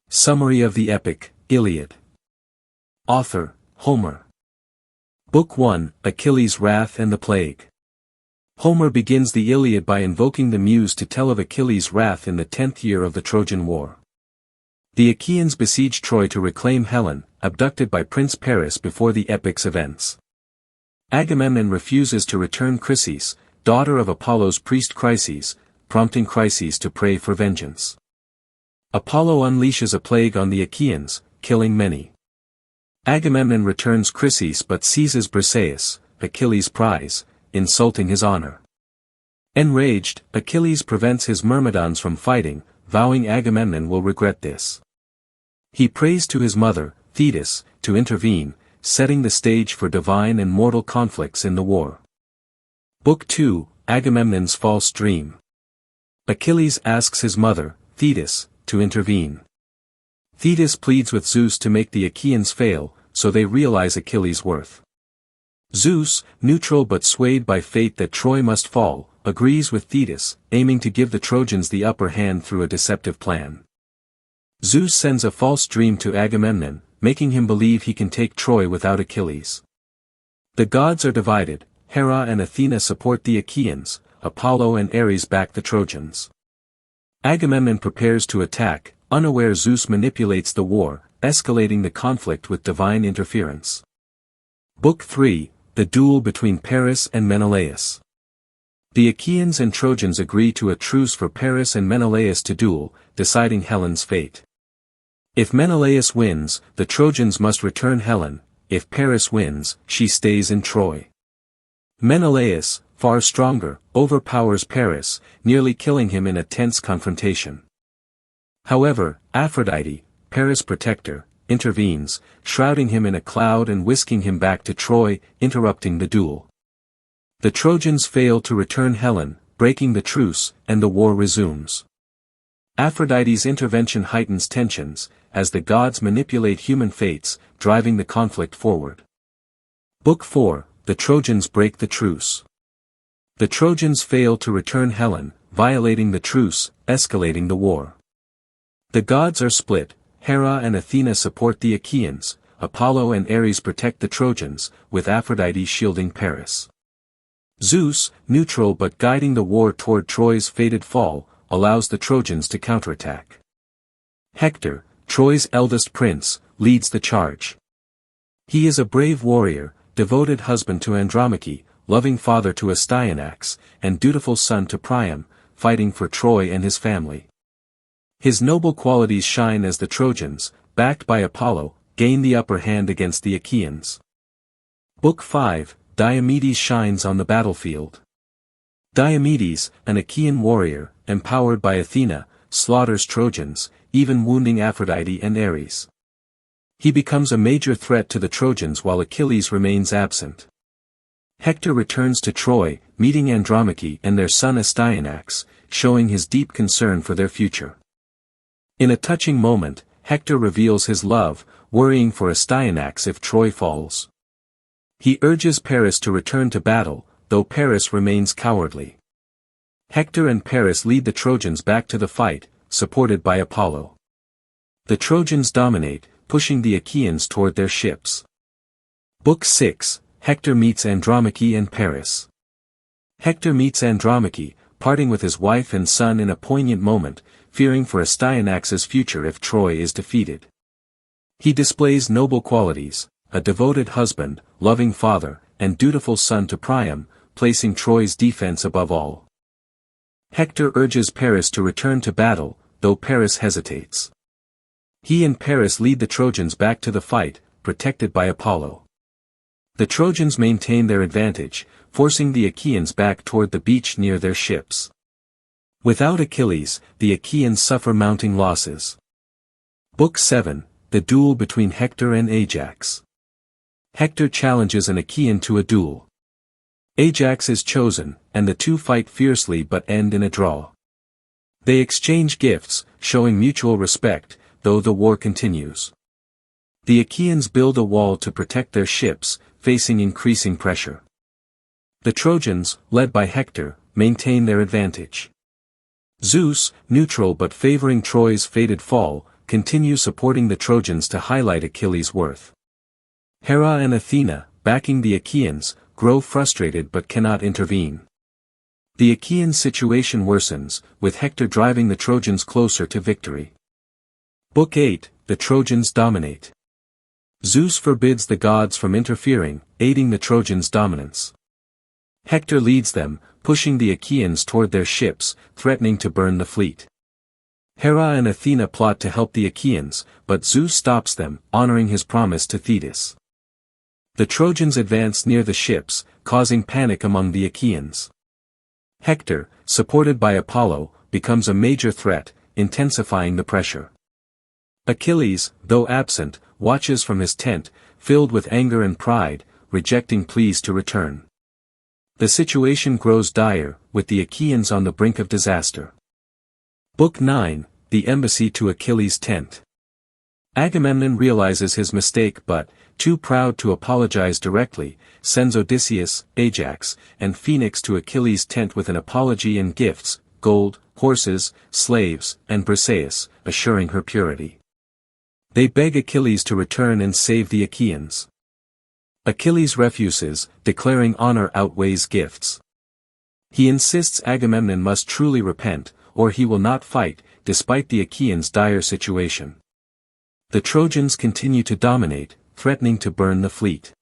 Summary of the epic, Iliad. Author, Homer. Book 1, Achilles' Wrath and the Plague. Homer begins the Iliad by invoking the muse to tell of Achilles' wrath in the 10th year of the Trojan War. The Achaeans besiege Troy to reclaim Helen, abducted by Prince Paris before the epic's events. Agamemnon refuses to return Chryses, daughter of Apollo's priest Chryses, prompting Chryses to pray for vengeance. Apollo unleashes a plague on the Achaeans, killing many. Agamemnon returns Chryses but seizes Briseis, Achilles' prize, insulting his honor. Enraged, Achilles prevents his Myrmidons from fighting, vowing Agamemnon will regret this. He prays to his mother, Thetis, to intervene, setting the stage for divine and mortal conflicts in the war. Book 2, Agamemnon's False Dream. Achilles asks his mother, Thetis, to intervene. Thetis pleads with Zeus to make the Achaeans fail, so they realize Achilles' worth. Zeus, neutral but swayed by fate that Troy must fall, agrees with Thetis, aiming to give the Trojans the upper hand through a deceptive plan. Zeus sends a false dream to Agamemnon, making him believe he can take Troy without Achilles. The gods are divided, Hera and Athena support the Achaeans, Apollo and Ares back the Trojans. Agamemnon prepares to attack, unaware Zeus manipulates the war, escalating the conflict with divine interference. Book 3, The Duel between Paris and Menelaus. The Achaeans and Trojans agree to a truce for Paris and Menelaus to duel, deciding Helen's fate. If Menelaus wins, the Trojans must return Helen; if Paris wins, she stays in Troy. Menelaus, far stronger, overpowers Paris, nearly killing him in a tense confrontation. However, Aphrodite, Paris' protector, intervenes, shrouding him in a cloud and whisking him back to Troy, interrupting the duel. The Trojans fail to return Helen, breaking the truce, and the war resumes. Aphrodite's intervention heightens tensions, as the gods manipulate human fates, driving the conflict forward. Book 4, The Trojans break the truce. The Trojans fail to return Helen, violating the truce, escalating the war. The gods are split, Hera and Athena support the Achaeans, Apollo and Ares protect the Trojans, with Aphrodite shielding Paris. Zeus, neutral but guiding the war toward Troy's fated fall, allows the Trojans to counterattack. Hector, Troy's eldest prince, leads the charge. He is a brave warrior, devoted husband to Andromache, loving father to Astyanax, and dutiful son to Priam, fighting for Troy and his family. His noble qualities shine as the Trojans, backed by Apollo, gain the upper hand against the Achaeans. Book 5, Diomedes shines on the battlefield. Diomedes, an Achaean warrior, empowered by Athena, slaughters Trojans, even wounding Aphrodite and Ares. He becomes a major threat to the Trojans while Achilles remains absent. Hector returns to Troy, meeting Andromache and their son Astyanax, showing his deep concern for their future. In a touching moment, Hector reveals his love, worrying for Astyanax if Troy falls. He urges Paris to return to battle, though Paris remains cowardly. Hector and Paris lead the Trojans back to the fight, supported by Apollo. The Trojans dominate, pushing the Achaeans toward their ships. Book 6, Hector meets Andromache and Paris. Hector meets Andromache, parting with his wife and son in a poignant moment, fearing for Astyanax's future if Troy is defeated. He displays noble qualities, a devoted husband, loving father, and dutiful son to Priam, placing Troy's defense above all. Hector urges Paris to return to battle, though Paris hesitates. He and Paris lead the Trojans back to the fight, protected by Apollo. The Trojans maintain their advantage, forcing the Achaeans back toward the beach near their ships. Without Achilles, the Achaeans suffer mounting losses. Book 7, The Duel between Hector and Ajax. Hector challenges an Achaean to a duel. Ajax is chosen, and the two fight fiercely but end in a draw. They exchange gifts, showing mutual respect, though the war continues. The Achaeans build a wall to protect their ships, facing increasing pressure. The Trojans, led by Hector, maintain their advantage. Zeus, neutral but favoring Troy's fated fall, continue supporting the Trojans to highlight Achilles' worth. Hera and Athena, backing the Achaeans, grow frustrated but cannot intervene. The Achaean situation worsens, with Hector driving the Trojans closer to victory. Book 8, The Trojans dominate. Zeus forbids the gods from interfering, aiding the Trojans' dominance. Hector leads them, pushing the Achaeans toward their ships, threatening to burn the fleet. Hera and Athena plot to help the Achaeans, but Zeus stops them, honoring his promise to Thetis. The Trojans advance near the ships, causing panic among the Achaeans. Hector, supported by Apollo, becomes a major threat, intensifying the pressure. Achilles, though absent, watches from his tent, filled with anger and pride, rejecting pleas to return. The situation grows dire, with the Achaeans on the brink of disaster. Book 9, The Embassy to Achilles' Tent. Agamemnon realizes his mistake but, too proud to apologize directly, sends Odysseus, Ajax, and Phoenix to Achilles' tent with an apology and gifts, gold, horses, slaves, and Briseis, assuring her purity. They beg Achilles to return and save the Achaeans. Achilles refuses, declaring honor outweighs gifts. He insists Agamemnon must truly repent, or he will not fight, despite the Achaeans' dire situation. The Trojans continue to dominate, threatening to burn the fleet.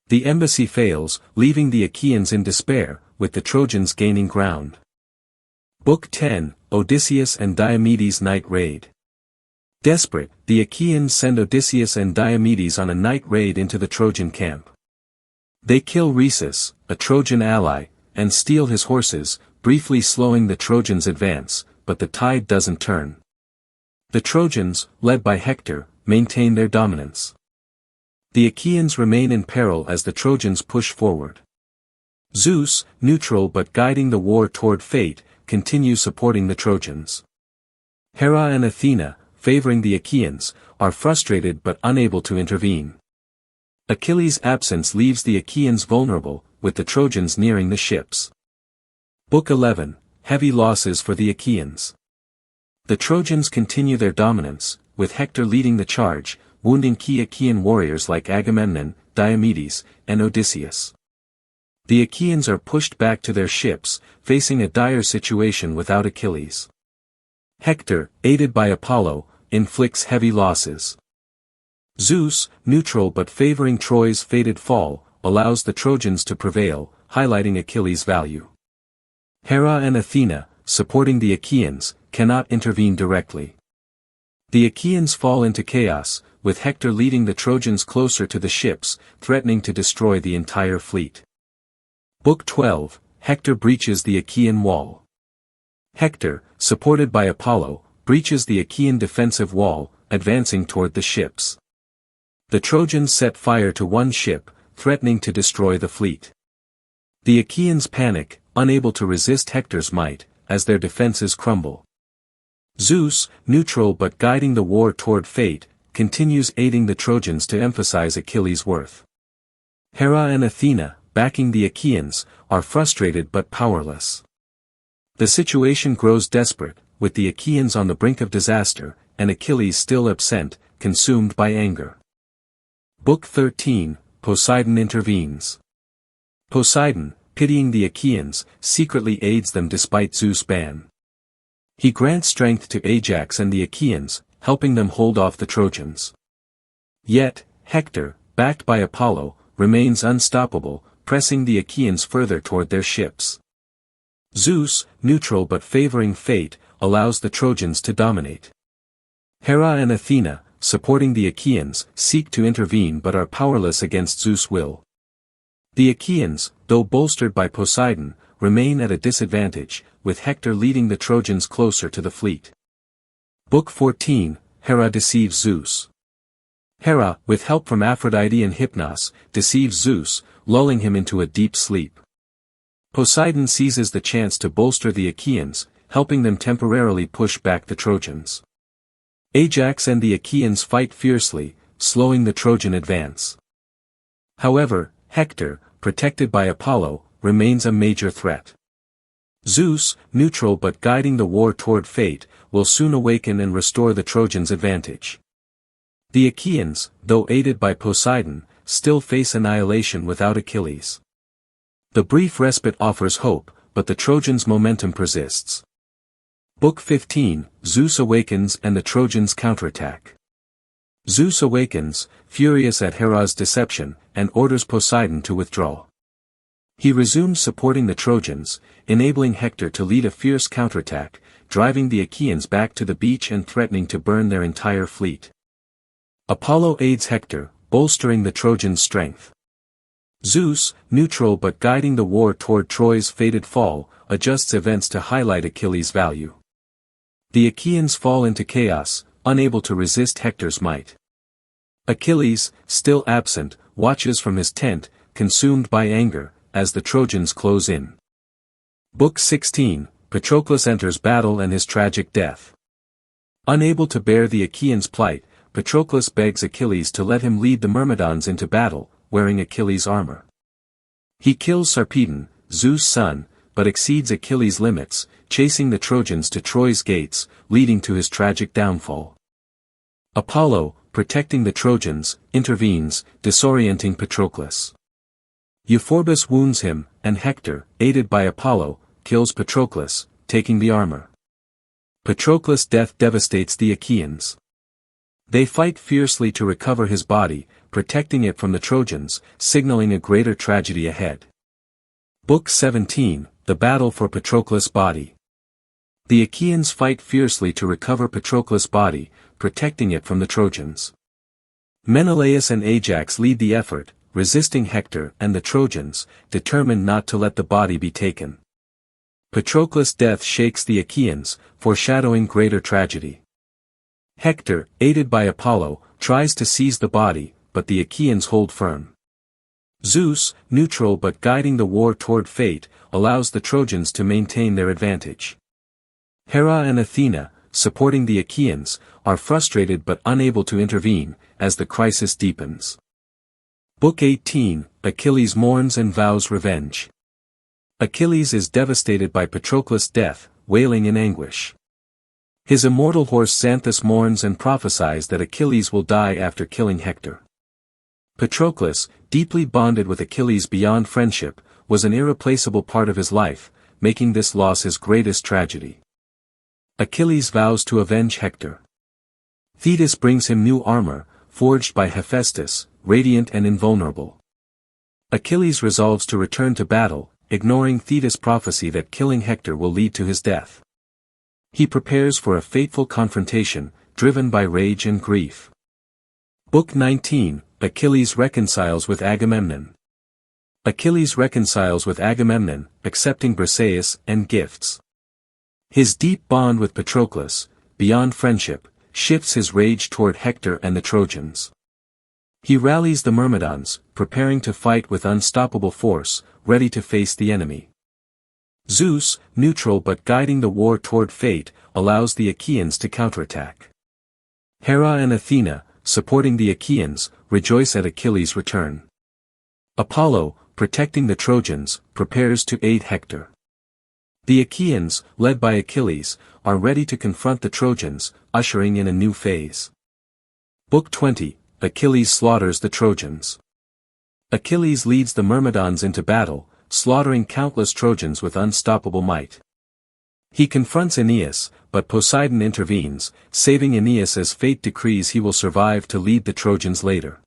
The embassy fails, leaving the Achaeans in despair, with the Trojans gaining ground. Book 10, Odysseus and Diomedes' Night Raid. Desperate, the Achaeans send Odysseus and Diomedes on a night raid into the Trojan camp. They kill Rhesus, a Trojan ally, and steal his horses, briefly slowing the Trojans' advance, but the tide doesn't turn. The Trojans, led by Hector, maintain their dominance. The Achaeans remain in peril as the Trojans push forward. Zeus, neutral but guiding the war toward fate, continues supporting the Trojans. Hera and Athena, favoring the Achaeans, are frustrated but unable to intervene. Achilles' absence leaves the Achaeans vulnerable, with the Trojans nearing the ships. Book 11, Heavy Losses for the Achaeans. The Trojans continue their dominance, with Hector leading the charge, wounding key Achaean warriors like Agamemnon, Diomedes, and Odysseus. The Achaeans are pushed back to their ships, facing a dire situation without Achilles. Hector, aided by Apollo, inflicts heavy losses. Zeus, neutral but favoring Troy's fated fall, allows the Trojans to prevail, highlighting Achilles' value. Hera and Athena, supporting the Achaeans, cannot intervene directly. The Achaeans fall into chaos, with Hector leading the Trojans closer to the ships, threatening to destroy the entire fleet. Book 12, Hector breaches the Achaean wall. Hector, supported by Apollo, breaches the Achaean defensive wall, advancing toward the ships. The Trojans set fire to one ship, threatening to destroy the fleet. The Achaeans panic, unable to resist Hector's might, as their defenses crumble. Zeus, neutral but guiding the war toward fate, continues aiding the Trojans to emphasize Achilles' worth. Hera and Athena, backing the Achaeans, are frustrated but powerless. The situation grows desperate, with the Achaeans on the brink of disaster, and Achilles still absent, consumed by anger. Book 13, Poseidon intervenes. Poseidon, pitying the Achaeans, secretly aids them despite Zeus' ban. He grants strength to Ajax and the Achaeans, helping them hold off the Trojans. Yet, Hector, backed by Apollo, remains unstoppable, pressing the Achaeans further toward their ships. Zeus, neutral but favoring fate, allows the Trojans to dominate. Hera and Athena, supporting the Achaeans, seek to intervene but are powerless against Zeus' will. The Achaeans, though bolstered by Poseidon, remain at a disadvantage, with Hector leading the Trojans closer to the fleet. Book 14, Hera deceives Zeus. Hera, with help from Aphrodite and Hypnos, deceives Zeus, lulling him into a deep sleep. Poseidon seizes the chance to bolster the Achaeans, helping them temporarily push back the Trojans. Ajax and the Achaeans fight fiercely, slowing the Trojan advance. However, Hector, protected by Apollo, remains a major threat. Zeus, neutral but guiding the war toward fate, will soon awaken and restore the Trojans' advantage. The Achaeans, though aided by Poseidon, still face annihilation without Achilles. The brief respite offers hope, but the Trojans' momentum persists. Book 15, Zeus awakens and the Trojans counterattack. Zeus awakens, furious at Hera's deception, and orders Poseidon to withdraw. He resumes supporting the Trojans, enabling Hector to lead a fierce counterattack, driving the Achaeans back to the beach and threatening to burn their entire fleet. Apollo aids Hector, bolstering the Trojans' strength. Zeus, neutral but guiding the war toward Troy's fated fall, adjusts events to highlight Achilles' value. The Achaeans fall into chaos, unable to resist Hector's might. Achilles, still absent, watches from his tent, consumed by anger, as the Trojans close in. Book 16, Patroclus enters battle and his tragic death. Unable to bear the Achaeans' plight, Patroclus begs Achilles to let him lead the Myrmidons into battle, wearing Achilles' armor. He kills Sarpedon, Zeus' son, but exceeds Achilles' limits, chasing the Trojans to Troy's gates, leading to his tragic downfall. Apollo, protecting the Trojans, intervenes, disorienting Patroclus. Euphorbus wounds him, and Hector, aided by Apollo, kills Patroclus, taking the armor. Patroclus' death devastates the Achaeans. They fight fiercely to recover his body, protecting it from the Trojans, signaling a greater tragedy ahead. Book 17, The Battle for Patroclus' Body. The Achaeans fight fiercely to recover Patroclus' body, protecting it from the Trojans. Menelaus and Ajax lead the effort, resisting Hector and the Trojans, determined not to let the body be taken. Patroclus' death shakes the Achaeans, foreshadowing greater tragedy. Hector, aided by Apollo, tries to seize the body, but the Achaeans hold firm. Zeus, neutral but guiding the war toward fate, allows the Trojans to maintain their advantage. Hera and Athena, supporting the Achaeans, are frustrated but unable to intervene, as the crisis deepens. Book 18, Achilles mourns and vows revenge. Achilles is devastated by Patroclus' death, wailing in anguish. His immortal horse Xanthus mourns and prophesies that Achilles will die after killing Hector. Patroclus, deeply bonded with Achilles beyond friendship, was an irreplaceable part of his life, making this loss his greatest tragedy. Achilles vows to avenge Hector. Thetis brings him new armor, forged by Hephaestus, radiant and invulnerable. Achilles resolves to return to battle, ignoring Thetis' prophecy that killing Hector will lead to his death. He prepares for a fateful confrontation, driven by rage and grief. Book 19, Achilles reconciles with Agamemnon. Achilles reconciles with Agamemnon, accepting Briseis and gifts. His deep bond with Patroclus, beyond friendship, shifts his rage toward Hector and the Trojans. He rallies the Myrmidons, preparing to fight with unstoppable force, ready to face the enemy. Zeus, neutral but guiding the war toward fate, allows the Achaeans to counterattack. Hera and Athena, supporting the Achaeans, rejoice at Achilles' return. Apollo, protecting the Trojans, prepares to aid Hector. The Achaeans, led by Achilles, are ready to confront the Trojans, ushering in a new phase. Book 20, Achilles slaughters the Trojans. Achilles leads the Myrmidons into battle, slaughtering countless Trojans with unstoppable might. He confronts Aeneas, but Poseidon intervenes, saving Aeneas as fate decrees he will survive to lead the Trojans later.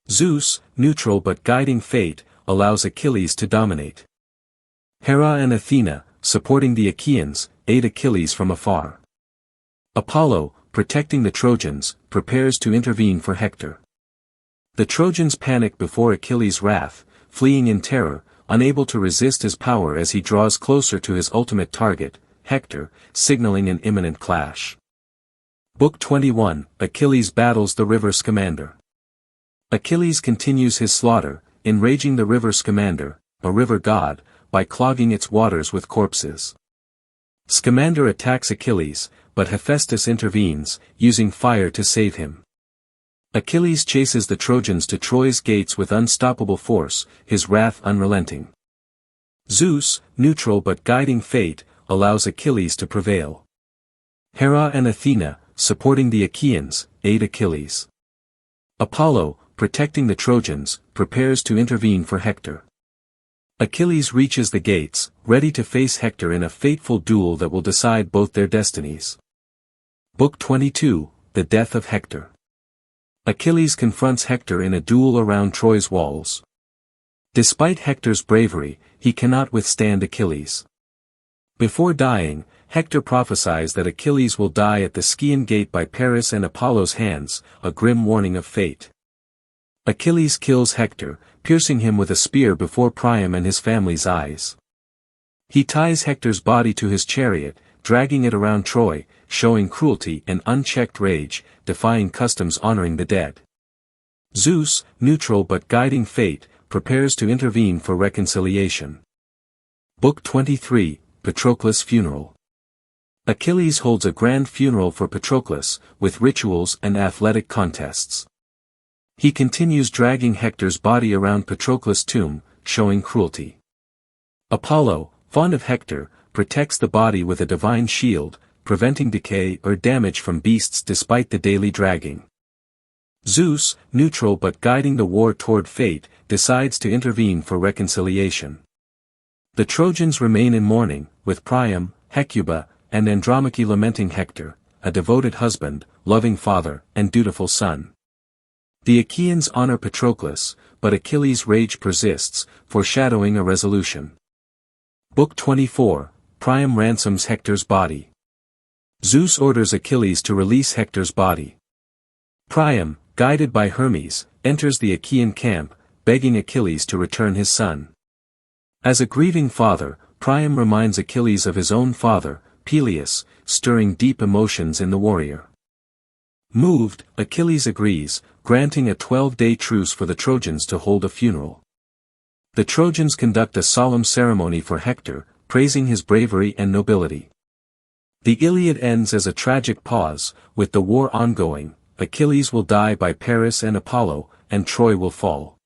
Zeus, neutral but guiding fate, allows Achilles to dominate. Hera and Athena, supporting the Achaeans, aid Achilles from afar. Apollo, protecting the Trojans, prepares to intervene for Hector. The Trojans panic before Achilles' wrath, fleeing in terror, unable to resist his power as he draws closer to his ultimate target, Hector, signaling an imminent clash. Book 21, Achilles battles the river Scamander. Achilles continues his slaughter, enraging the river Scamander, a river god, by clogging its waters with corpses. Scamander attacks Achilles, but Hephaestus intervenes, using fire to save him. Achilles chases the Trojans to Troy's gates with unstoppable force, his wrath unrelenting. Zeus, neutral but guiding fate, allows Achilles to prevail. Hera and Athena, supporting the Achaeans, aid Achilles. Apollo, protecting the Trojans, prepares to intervene for Hector. Achilles reaches the gates, ready to face Hector in a fateful duel that will decide both their destinies. Book 22, The Death of Hector. Achilles confronts Hector in a duel around Troy's walls. Despite Hector's bravery, he cannot withstand Achilles. Before dying, Hector prophesies that Achilles will die at the Scaean gate by Paris and Apollo's hands, a grim warning of fate. Achilles kills Hector, piercing him with a spear before Priam and his family's eyes. He ties Hector's body to his chariot, dragging it around Troy, showing cruelty and unchecked rage, defying customs honoring the dead. Zeus, neutral but guiding fate, prepares to intervene for reconciliation. Book 23, Patroclus' Funeral. Achilles holds a grand funeral for Patroclus, with rituals and athletic contests. He continues dragging Hector's body around Patroclus' tomb, showing cruelty. Apollo, fond of Hector, protects the body with a divine shield, preventing decay or damage from beasts despite the daily dragging. Zeus, neutral but guiding the war toward fate, decides to intervene for reconciliation. The Trojans remain in mourning, with Priam, Hecuba, and Andromache lamenting Hector, a devoted husband, loving father, and dutiful son. The Achaeans honor Patroclus, but Achilles' rage persists, foreshadowing a resolution. Book 24, Priam ransoms Hector's body. Zeus orders Achilles to release Hector's body. Priam, guided by Hermes, enters the Achaean camp, begging Achilles to return his son. As a grieving father, Priam reminds Achilles of his own father, Peleus, stirring deep emotions in the warrior. Moved, Achilles agrees, granting a 12-day truce for the Trojans to hold a funeral. The Trojans conduct a solemn ceremony for Hector, praising his bravery and nobility. The Iliad ends as a tragic pause, with the war ongoing. Achilles will die by Paris and Apollo, and Troy will fall.